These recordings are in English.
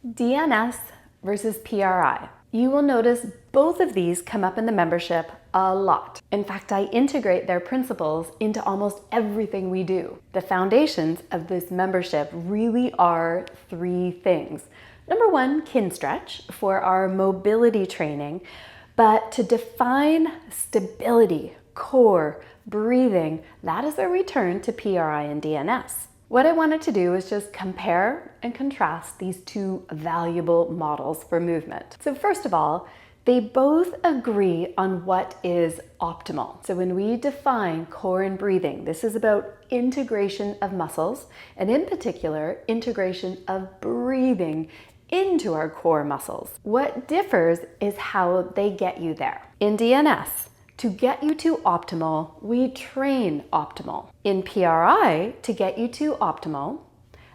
DNS versus PRI. You will notice both of these come up in the membership a lot. In fact, I integrate their principles into almost everything we do. The foundations of this membership really are three things. Number one, kin stretch for our mobility training, but to define stability, core, breathing, that is where we turn to PRI and DNS. What I wanted to do is just compare and contrast these two valuable models for movement. So first of all, they both agree on what is optimal. So when we define core and breathing, this is about integration of muscles, and in particular, integration of breathing into our core muscles. What differs is how they get you there. In DNS, to get you to optimal, we train optimal. In PRI, to get you to optimal,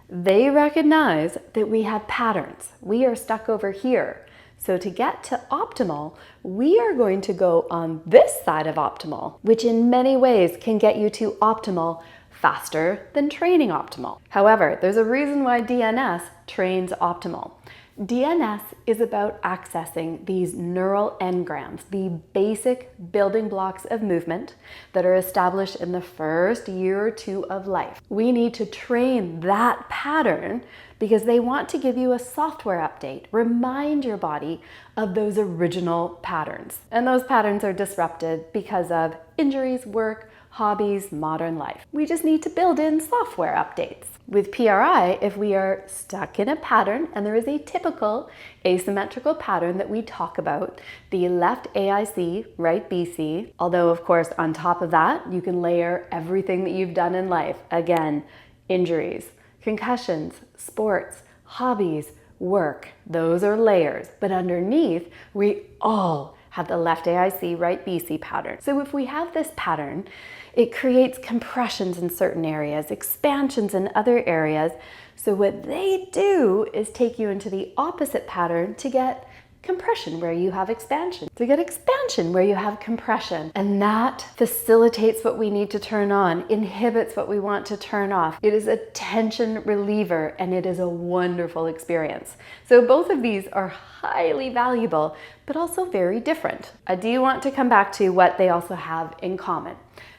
they recognize that we have patterns. We are stuck over here. So to get to optimal, we are going to go on this side of optimal, which in many ways can get you to optimal faster than training optimal. However, there's a reason why DNS trains optimal. DNS is about accessing these neural engrams, the basic building blocks of movement that are established in the first year or two of life. We need to train that pattern because they want to give you a software update, remind your body of those original patterns. And those patterns are disrupted because of injuries, work, hobbies, modern life. We just need to build in software updates. With PRI, if we are stuck in a pattern, and there is a typical asymmetrical pattern that we talk about, the left AIC, right BC, although of course on top of that, you can layer everything that you've done in life. Again, injuries, concussions, sports, hobbies, work, those are layers. But underneath, we all have the left AIC, right BC pattern. So if we have this pattern, it creates compressions in certain areas, expansions in other areas. So what they do is take you into the opposite pattern to get compression where you have expansion, to get expansion where you have compression. And that facilitates what we need to turn on, inhibits what we want to turn off. It is a tension reliever, and it is a wonderful experience. So both of these are highly valuable, but also very different. I do want to come back to what they also have in common.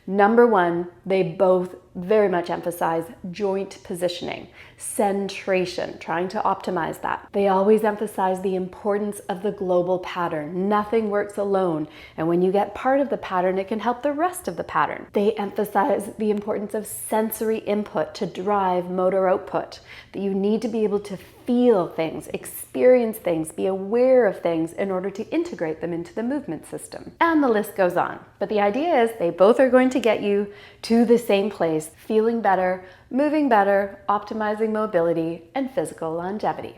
Number one, they both very much emphasize joint positioning, centration, trying to optimize that. They always emphasize the importance of the global pattern. Nothing works alone. And when you get part of the pattern, it can help the rest of the pattern. They emphasize the importance of sensory input to drive motor output, that you need to be able to feel things, experience things, be aware of things in order to integrate them into the movement system. And the list goes on. But the idea is they both are going to get you to the same place, feeling better, moving better, optimizing mobility, and physical longevity.